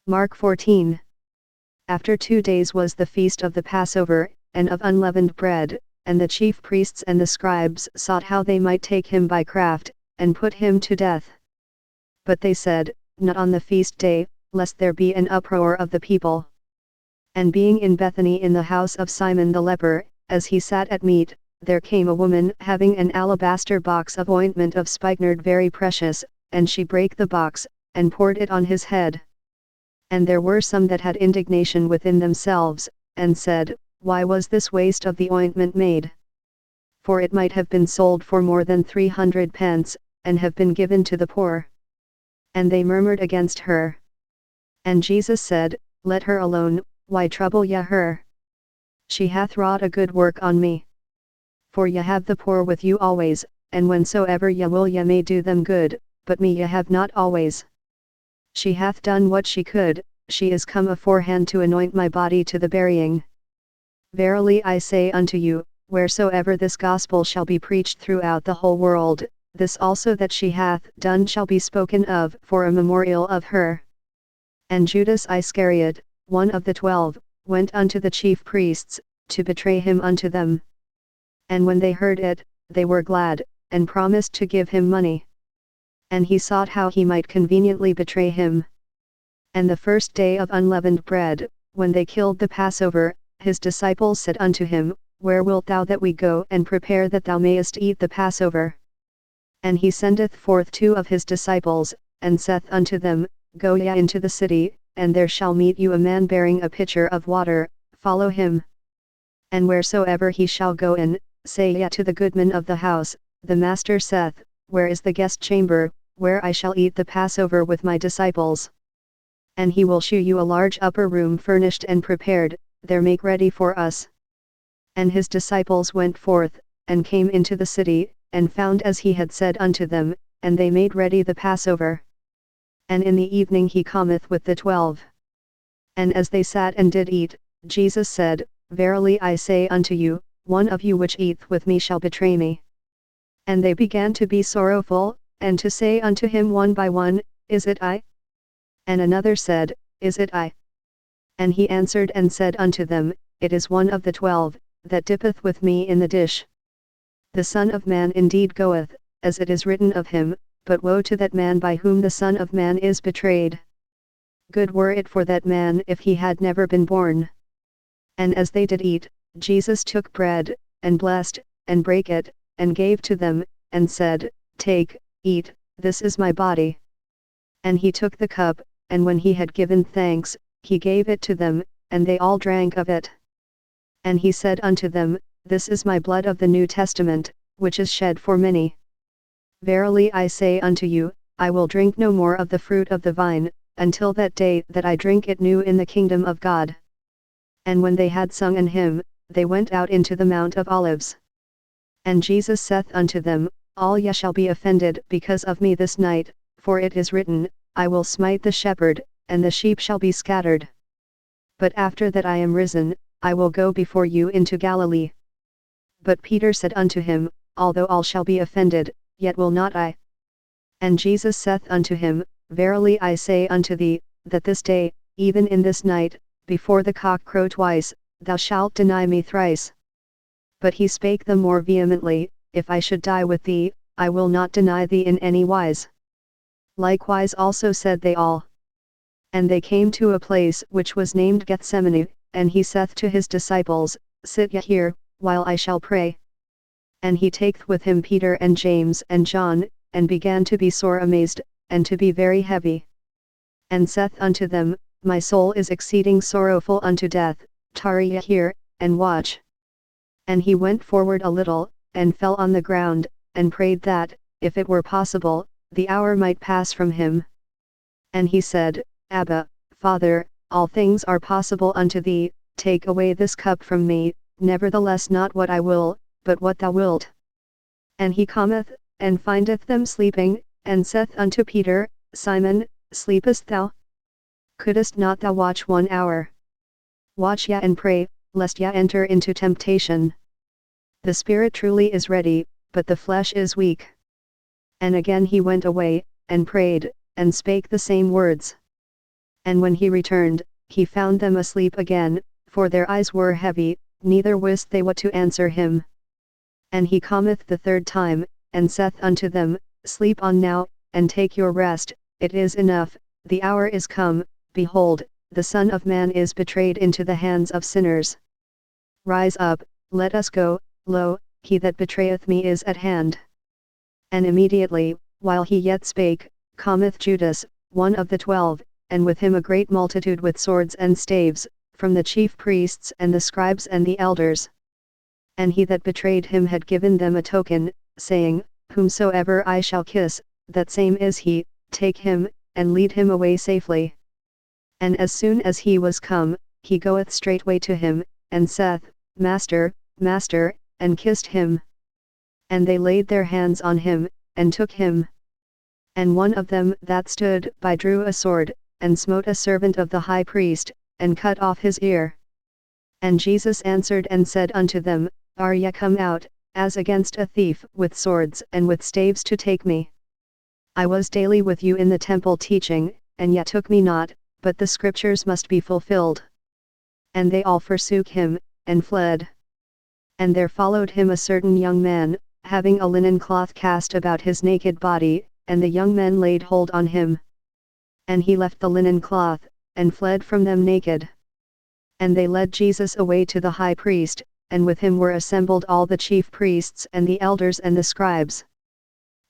Mark 14. After 2 days was the feast of the Passover, and of unleavened bread, and the chief priests and the scribes sought how they might take him by craft, and put him to death. But they said, Not on the feast day, lest there be an uproar of the people. And being in Bethany in the house of Simon the leper, as he sat at meat, there came a woman having an alabaster box of ointment of spikenard very precious, and she brake the box, and poured it on his head. And there were some that had indignation within themselves, and said, Why was this waste of the ointment made? For it might have been sold for more than 300 pence, and have been given to the poor. And they murmured against her. And Jesus said, Let her alone, why trouble ye her? She hath wrought a good work on me. For ye have the poor with you always, and whensoever ye will ye may do them good, but me ye have not always. She hath done what she could, she is come aforehand to anoint my body to the burying. Verily I say unto you, wheresoever this gospel shall be preached throughout the whole world, this also that she hath done shall be spoken of for a memorial of her. And Judas Iscariot, one of the 12, went unto the chief priests, to betray him unto them. And when they heard it, they were glad, and promised to give him money. And he sought how he might conveniently betray him. And the first day of unleavened bread, when they killed the Passover, his disciples said unto him, Where wilt thou that we go and prepare that thou mayest eat the Passover? And he sendeth forth 2 of his disciples, and saith unto them, Go ye into the city, and there shall meet you a man bearing a pitcher of water, follow him. And wheresoever he shall go in, say ye to the goodman of the house, The Master saith, Where is the guest chamber, where I shall eat the Passover with my disciples? And he will shew you a large upper room furnished and prepared, there make ready for us. And his disciples went forth, and came into the city, and found as he had said unto them, and they made ready the Passover. And in the evening he cometh with the 12. And as they sat and did eat, Jesus said, Verily I say unto you, one of you which eateth with me shall betray me. And they began to be sorrowful, and to say unto him one by one, Is it I? And another said, Is it I? And he answered and said unto them, It is one of the 12, that dippeth with me in the dish. The Son of Man indeed goeth, as it is written of him, but woe to that man by whom the Son of Man is betrayed. Good were it for that man if he had never been born. And as they did eat, Jesus took bread, and blessed, and brake it, and gave to them, and said, Take, eat, this is my body. And he took the cup, and when he had given thanks, he gave it to them, and they all drank of it. And he said unto them, This is my blood of the New Testament, which is shed for many. Verily I say unto you, I will drink no more of the fruit of the vine, until that day that I drink it new in the kingdom of God. And when they had sung an hymn, they went out into the Mount of Olives. And Jesus saith unto them, All ye shall be offended because of me this night, for it is written, I will smite the shepherd, and the sheep shall be scattered. But after that I am risen, I will go before you into Galilee. But Peter said unto him, Although all shall be offended, yet will not I. And Jesus saith unto him, Verily I say unto thee, that this day, even in this night, before the cock crow twice, thou shalt deny me thrice. But he spake the more vehemently, If I should die with thee, I will not deny thee in any wise. Likewise also said they all. And they came to a place which was named Gethsemane, and he saith to his disciples, Sit ye here, while I shall pray. And he taketh with him Peter and James and John, and began to be sore amazed, and to be very heavy. And saith unto them, My soul is exceeding sorrowful unto death, tarry ye here, and watch. And he went forward a little, and fell on the ground, and prayed that, if it were possible, the hour might pass from him. And he said, Abba, Father, all things are possible unto thee, take away this cup from me, nevertheless not what I will, but what thou wilt. And he cometh, and findeth them sleeping, and saith unto Peter, Simon, sleepest thou? Couldest not thou watch 1 hour? Watch ye and pray, lest ye enter into temptation. The spirit truly is ready, but the flesh is weak. And again he went away, and prayed, and spake the same words. And when he returned, he found them asleep again, for their eyes were heavy, neither wist they what to answer him. And he cometh the third time, and saith unto them, Sleep on now, and take your rest, it is enough, the hour is come, behold, the Son of Man is betrayed into the hands of sinners. Rise up, let us go, lo, he that betrayeth me is at hand. And immediately, while he yet spake, cometh Judas, one of the 12, and with him a great multitude with swords and staves, from the chief priests and the scribes and the elders. And he that betrayed him had given them a token, saying, Whomsoever I shall kiss, that same is he, take him, and lead him away safely. And as soon as he was come, he goeth straightway to him, and saith, Master, Master, and kissed him. And they laid their hands on him, and took him. And one of them that stood by drew a sword, and smote a servant of the high priest, and cut off his ear. And Jesus answered and said unto them, Are ye come out, as against a thief, with swords and with staves to take me? I was daily with you in the temple teaching, and ye took me not, but the scriptures must be fulfilled. And they all forsook him, and fled. And there followed him a certain young man, having a linen cloth cast about his naked body, and the young men laid hold on him. And he left the linen cloth, and fled from them naked. And they led Jesus away to the high priest, and with him were assembled all the chief priests and the elders and the scribes.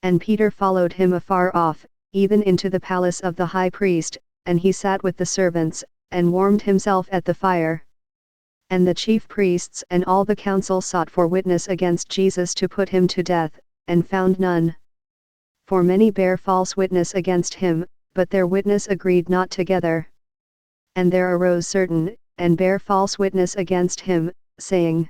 And Peter followed him afar off, even into the palace of the high priest, and he sat with the servants, and warmed himself at the fire. And the chief priests and all the council sought for witness against Jesus to put him to death, and found none. For many bare false witness against him, but their witness agreed not together. And there arose certain, and bare false witness against him, saying,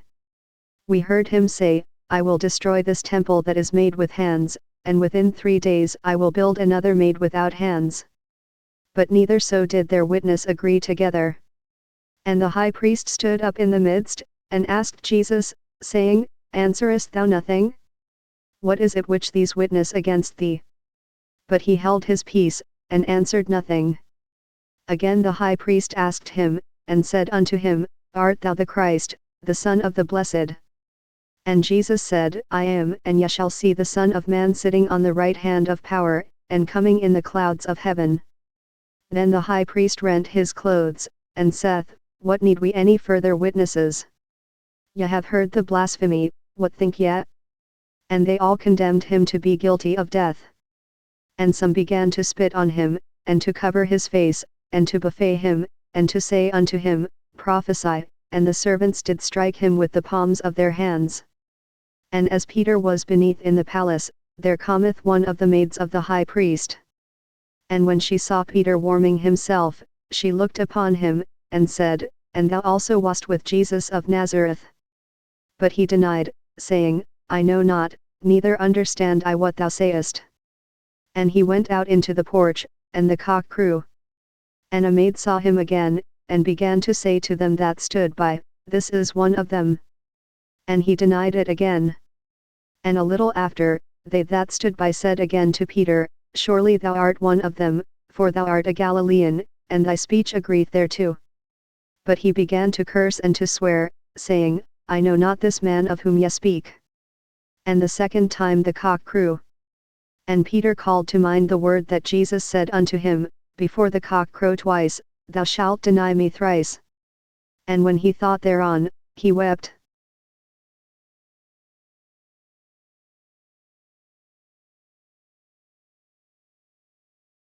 We heard him say, I will destroy this temple that is made with hands, and within 3 days I will build another made without hands. But neither so did their witness agree together. And the high priest stood up in the midst, and asked Jesus, saying, Answerest thou nothing? What is it which these witness against thee? But he held his peace, and answered nothing. Again the high priest asked him, and said unto him, Art thou the Christ, the Son of the Blessed? And Jesus said, I am, and ye shall see the Son of Man sitting on the right hand of power, and coming in the clouds of heaven. Then the high priest rent his clothes, and saith, What need we any further witnesses? Ye have heard the blasphemy, what think ye? And they all condemned him to be guilty of death. And some began to spit on him, and to cover his face, and to buffet him, and to say unto him, Prophesy, and the servants did strike him with the palms of their hands. And as Peter was beneath in the palace, there cometh one of the maids of the high priest. And when she saw Peter warming himself, she looked upon him, and said, And thou also wast with Jesus of Nazareth. But he denied, saying, I know not, neither understand I what thou sayest. And he went out into the porch, and the cock crew. And a maid saw him again, and began to say to them that stood by, This is one of them. And he denied it again. And a little after, they that stood by said again to Peter, Surely thou art one of them, for thou art a Galilean, and thy speech agreeth thereto. But he began to curse and to swear, saying, I know not this man of whom ye speak. And the second time the cock crew. And Peter called to mind the word that Jesus said unto him, Before the cock crow twice, thou shalt deny me thrice. And when he thought thereon, he wept.